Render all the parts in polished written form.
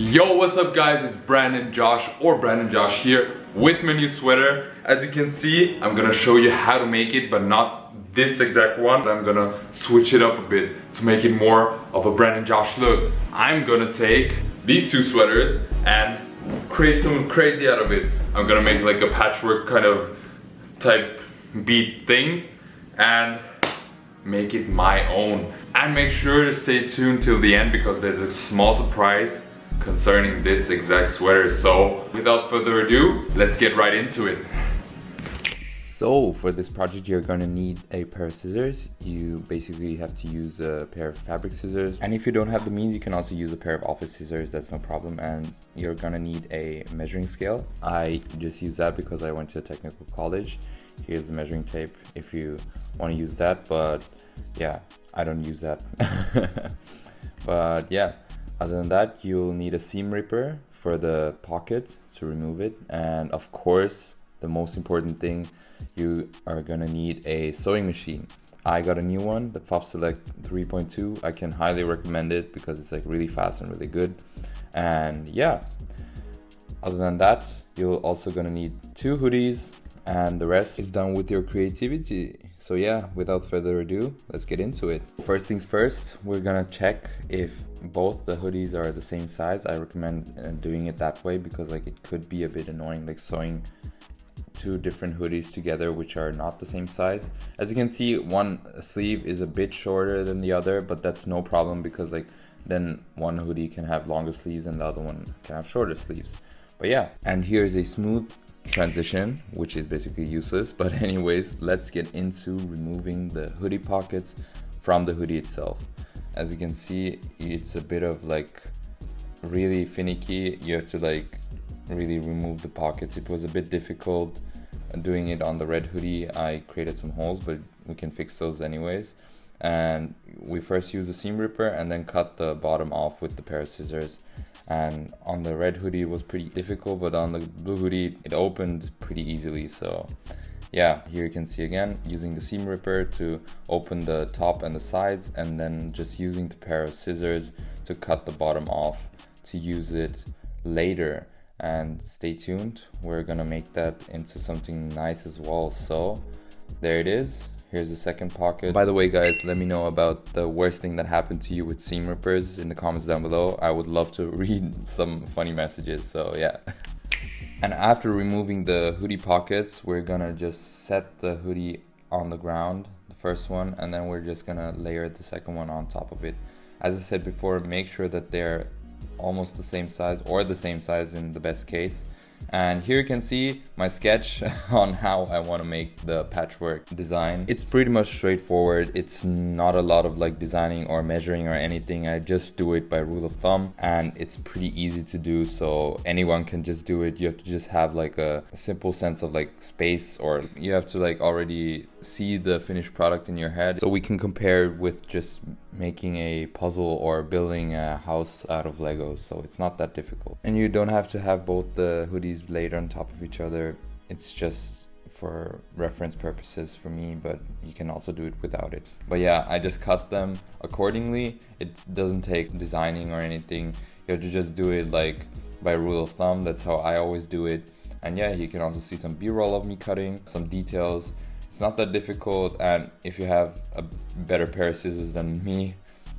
Yo, what's up guys? It's Brandon Josh or Brandon Josh here with my new sweater. As you can see, I'm gonna show you how to make it, but not this exact one. I'm gonna switch it up a bit to make it more of a Brandon Josh look. I'm gonna take these two sweaters and create something crazy out of it. I'm gonna make like a patchwork kind of type beat thing and make it my own. And make sure to stay tuned till the end because there's a small surprise concerning this exact sweater. So without further ado, let's get right into it. So for this project, you're gonna need a pair of scissors. You basically have to use a pair of fabric scissors, and if you don't have the means, you can also use a pair of office scissors. That's no problem. And you're gonna need a measuring scale. I just use that because I went to a technical college. Here's the measuring tape if you want to use that, but yeah, I don't use that. But yeah, other than that, you'll need a seam ripper for the pocket to remove it, and of course the most important thing, you are gonna need a sewing machine. I got a new one, the FOF Select 3.2. I can highly recommend it because it's like really fast and really good. And yeah, other than that, you're also gonna need 2 hoodies, and the rest is done with your creativity. So yeah, without further ado, let's get into it. First things first, we're gonna check if both the hoodies are the same size. I recommend doing it that way because like it could be a bit annoying, like sewing 2 different hoodies together which are not the same size. As you can see, one sleeve is a bit shorter than the other, but that's no problem because like then one hoodie can have longer sleeves and the other one can have shorter sleeves. But yeah, and here's a smooth transition, which is basically useless, but anyways, let's get into removing the hoodie pockets from the hoodie itself. As you can see, it's a bit of like really finicky. You have to like really remove the pockets. It was a bit difficult doing it on the red hoodie. I created some holes, but we can fix those anyways. And we first use the seam ripper and then cut the bottom off with the pair of scissors. And on the red hoodie it was pretty difficult, but on the blue hoodie it opened pretty easily. So yeah, here you can see again using the seam ripper to open the top and the sides, and then just using the pair of scissors to cut the bottom off to use it later. And stay tuned, we're gonna make that into something nice as well. So there it is. Here's the second pocket. By the way guys, let me know about the worst thing that happened to you with seam rippers in the comments down below. I would love to read some funny messages, so yeah. And after removing the hoodie pockets, we're gonna just set the hoodie on the ground, the first one, and then we're just gonna layer the second one on top of it. As I said before, make sure that they're almost the same size, or the same size in the best case. And here you can see my sketch on how I want to make the patchwork design. It's pretty much straightforward. It's not a lot of like designing or measuring or anything. I just do it by rule of thumb, and it's pretty easy to do, so anyone can just do it. You have to just have like a simple sense of like space, or you have to like already see the finished product in your head, so we can compare it with just making a puzzle or building a house out of Legos. So it's not that difficult, and you don't have to have both the hoodies laid on top of each other. It's just for reference purposes for me, but you can also do it without it. But yeah, I just cut them accordingly. It doesn't take designing or anything. You have to just do it like by rule of thumb. That's how I always do it. And yeah, you can also see some b-roll of me cutting some details. It's not that difficult, and if you have a better pair of scissors than me,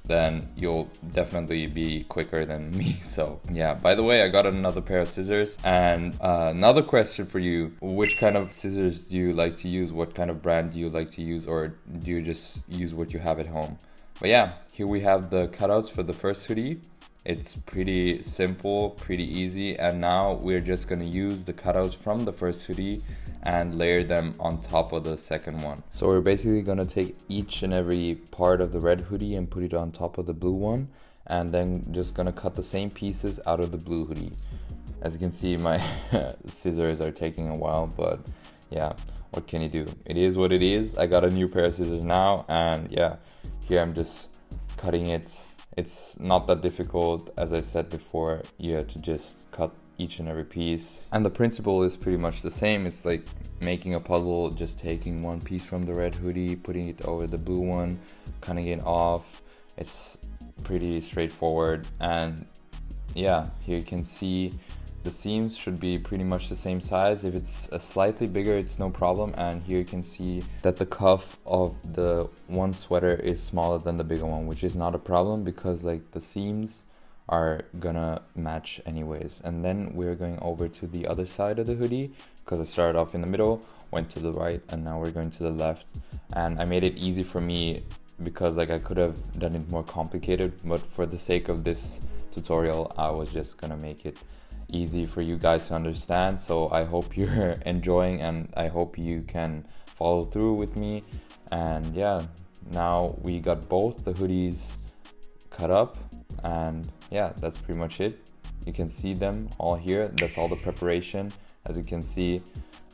then you'll definitely be quicker than me. So yeah, by the way, I got another pair of scissors. And another question for you, which kind of scissors do you like to use? What kind of brand do you like to use, or do you just use what you have at home? But yeah, here we have the cutouts for the first hoodie. It's pretty simple, pretty easy, and now we're just gonna use the cutouts from the first hoodie and layer them on top of the second one. So we're basically gonna take each and every part of the red hoodie and put it on top of the blue one, and then just gonna cut the same pieces out of the blue hoodie. As you can see, my scissors are taking a while, but yeah, what can you do? It is what it is. I got a new pair of scissors now, and yeah, here I'm just cutting it. It's not that difficult. As I said before, you have to just cut each and every piece, and the principle is pretty much the same. It's like making a puzzle, just taking one piece from the red hoodie, putting it over the blue one, cutting it off. It's pretty straightforward, and yeah, here you can see the seams should be pretty much the same size. If it's a slightly bigger, it's no problem. And here you can see that the cuff of the one sweater is smaller than the bigger one, which is not a problem because like the seams are gonna match anyways. And then we're going over to the other side of the hoodie because I started off in the middle, went to the right, and now we're going to the left. And I made it easy for me because like I could have done it more complicated, but for the sake of this tutorial, I was just gonna make it easy for you guys to understand. So I hope you're enjoying and I hope you can follow through with me. And yeah, now we got both the hoodies cut up, and yeah, that's pretty much it. You can see them all here. That's all the preparation. As you can see,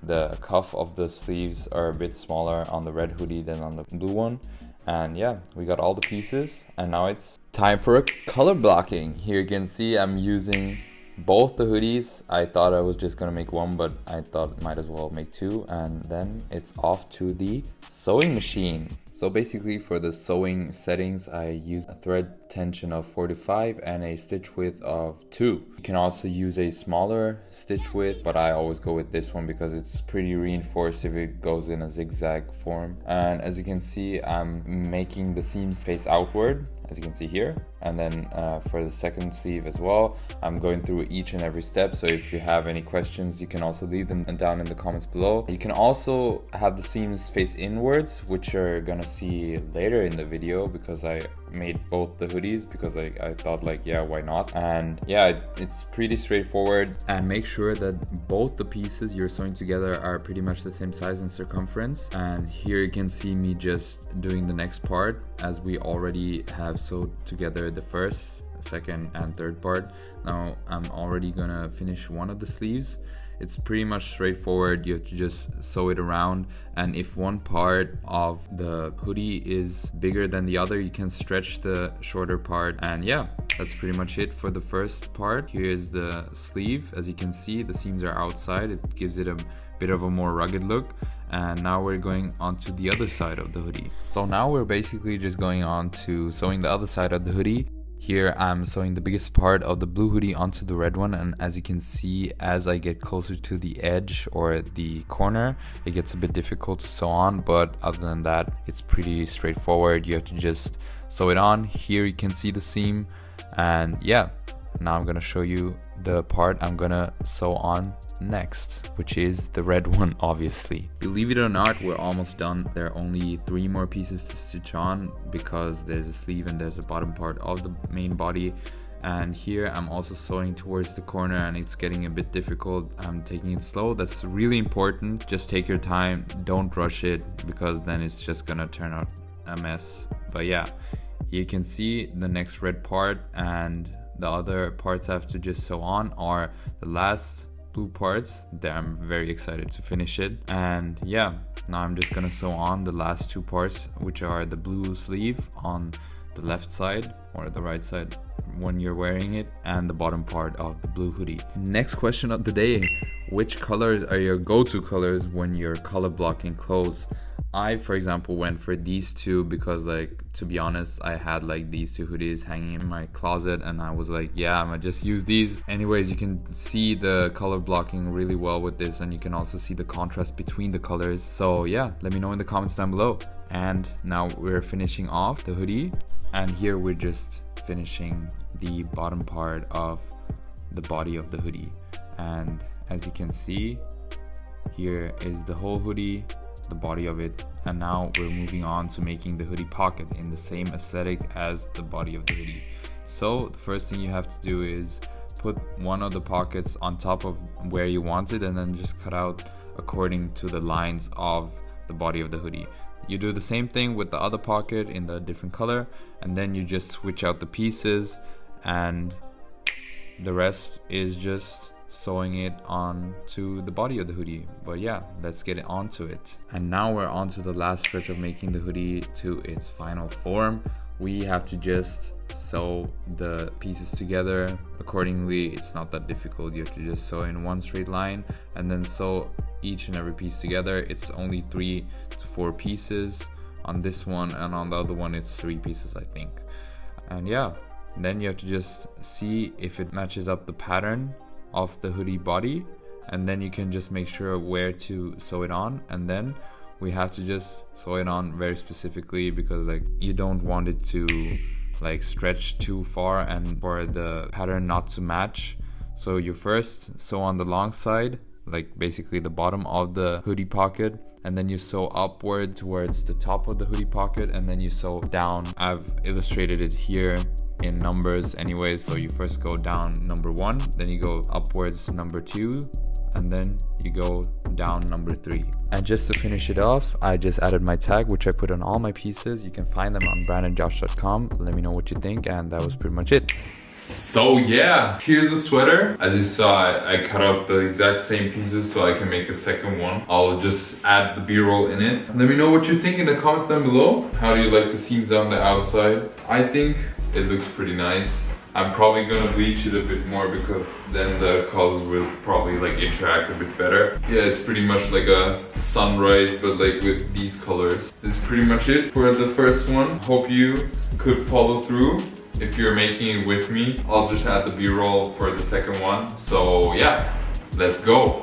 the cuff of the sleeves are a bit smaller on the red hoodie than on the blue one. And yeah, we got all the pieces, and now it's time for a color blocking. Here you can see I'm using both the hoodies. I thought I was just gonna make one, but I thought might as well make two, and then it's off to the sewing machine. So basically for the sewing settings, I use a thread tension of 4 to 5 and a stitch width of 2. You can also use a smaller stitch width, but I always go with this one because it's pretty reinforced if it goes in a zigzag form. And as you can see, I'm making the seams face outward, as you can see here. And then for the second sleeve as well, I'm going through each and every step. So if you have any questions, you can also leave them down in the comments below. You can also have the seams face inwards, which you're gonna see later in the video because I made both the hoodies because I thought like, yeah, why not? And yeah, it's pretty straightforward. And make sure that both the pieces you're sewing together are pretty much the same size and circumference. And here you can see me just doing the next part, as we already have sewed together the first, second and third part. Now I'm already gonna finish one of the sleeves. It's pretty much straightforward. You have to just sew it around, and if one part of the hoodie is bigger than the other, you can stretch the shorter part. And yeah, that's pretty much it for the first part. Here is the sleeve. As you can see, the seams are outside. It gives it a bit of a more rugged look. And now we're going on to the other side of the hoodie. So now we're basically just going on to sewing the other side of the hoodie. Here I'm sewing the biggest part of the blue hoodie onto the red one, and as you can see, as I get closer to the edge or the corner, it gets a bit difficult to sew on, but other than that, it's pretty straightforward. You have to just sew it on. Here you can see the seam, and yeah, now I'm gonna show you the part I'm gonna sew on next, which is the red one, obviously. Believe it or not, we're almost done. There are only 3 more pieces to stitch on because there's a sleeve and there's a bottom part of the main body. And here I'm also sewing towards the corner and it's getting a bit difficult. I'm taking it slow. That's really important. Just take your time, don't rush it, because then it's just gonna turn out a mess. But yeah, you can see the next red part, and the other parts I have to just sew on are the last blue parts. There, I'm very excited to finish it. And yeah, now I'm just gonna sew on the last 2 parts, which are the blue sleeve on the left side or the right side when you're wearing it, and the bottom part of the blue hoodie. Next question of the day: which colors are your go-to colors when you're color blocking clothes? I, for example, went for these 2 because, like, to be honest, I had like these 2 hoodies hanging in my closet and I was like, yeah, I'm gonna just use these. Anyways, you can see the color blocking really well with this, and you can also see the contrast between the colors. So yeah, let me know in the comments down below. And now we're finishing off the hoodie, and here we're just finishing the bottom part of the body of the hoodie. And as you can see, here is the whole hoodie, the body of it, and now we're moving on to making the hoodie pocket in the same aesthetic as the body of the hoodie. So the first thing you have to do is put one of the pockets on top of where you want it, and then just cut out according to the lines of the body of the hoodie. You do the same thing with the other pocket in the different color, and then you just switch out the pieces, and the rest is just sewing it on to the body of the hoodie. But yeah, let's get it onto it. And now we're on to the last stretch of making the hoodie to its final form. We have to just sew the pieces together accordingly. It's not that difficult. You have to just sew in one straight line and then sew each and every piece together. It's only 3 to 4 pieces on this one, and on the other one it's 3 pieces, I think. And yeah, Then you have to just see if it matches up the pattern of the hoodie body, and then you can just make sure where to sew it on. And then we have to just sew it on very specifically, because like you don't want it to like stretch too far and for the pattern not to match. So you first sew on the long side, like basically the bottom of the hoodie pocket, and then you sew upward towards the top of the hoodie pocket, and then you sew down. I've illustrated it here in numbers anyways. So you first go down number 1, then you go upwards number 2, and then you go down number 3. And just to finish it off, I just added my tag, which I put on all my pieces. You can find them on brandanjosh.com. Let me know what you think, and that was pretty much it. So yeah, here's the sweater. As you saw, I cut out the exact same pieces so I can make a second one. I'll just add the B-roll in it. Let me know what you think in the comments down below. How do you like the seams on the outside? I think it looks pretty nice. I'm probably gonna bleach it a bit more, because then the colors will probably like interact a bit better. Yeah, it's pretty much like a sunrise, but like with these colors. This is pretty much it for the first one. Hope you could follow through. If you're making it with me, I'll just add the B-roll for the second one. So yeah, let's go.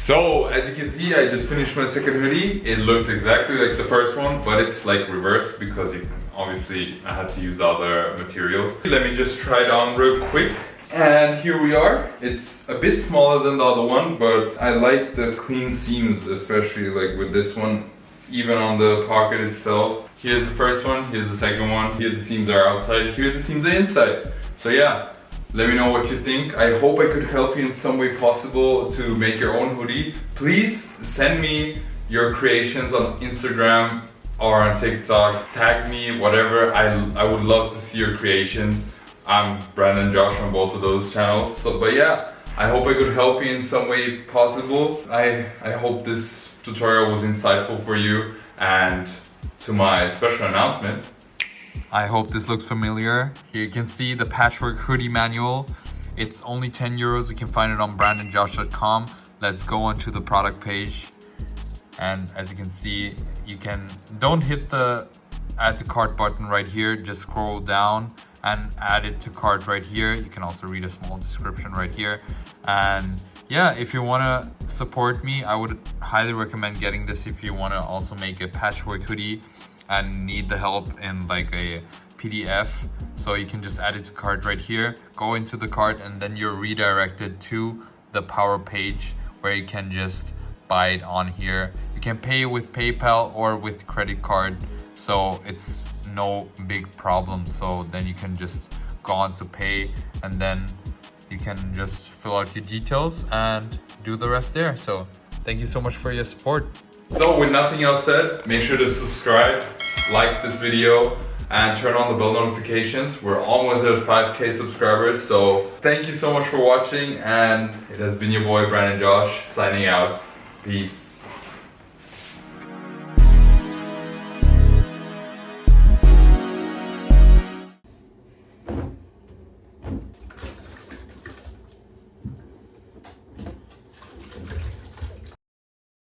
So as you can see, I just finished my second hoodie. It looks exactly like the first one, but it's like reversed, because obviously I had to use the other materials. Let me just try it on real quick. And here we are. It's a bit smaller than the other one, but I like the clean seams, especially like with this one, even on the pocket itself. Here's the first one, here's the second one. Here the seams are outside, here the seams are inside. So yeah. Let me know what you think. I hope I could help you in some way possible to make your own hoodie. Please send me your creations on Instagram or on TikTok. Tag me, whatever. I would love to see your creations. I'm Brandon Josh on both of those channels. But yeah, I hope I could help you in some way possible. I hope this tutorial was insightful for you. And to my special announcement, I hope this looks familiar. Here you can see the Patchwork hoodie manual. It's only 10 euros. You can find it on brandanjosh.com. Let's go onto the product page. And as you can see, don't hit the add to cart button right here. Just scroll down and add it to cart right here. You can also read a small description right here. And yeah, if you want to support me, I would highly recommend getting this if you want to also make a patchwork hoodie and need the help in like a PDF. So you can just add it to cart right here, go into the cart, and then you're redirected to the Power page where you can just buy it on here. You can pay with PayPal or with credit card, so it's no big problem. So then you can just go on to pay, and then you can just fill out your details and do the rest there. So thank you so much for your support. So with nothing else said, make sure to subscribe, like this video, and turn on the bell notifications. We're almost at 5K subscribers, so thank you so much for watching, and it has been your boy Brandon Josh signing out. Peace.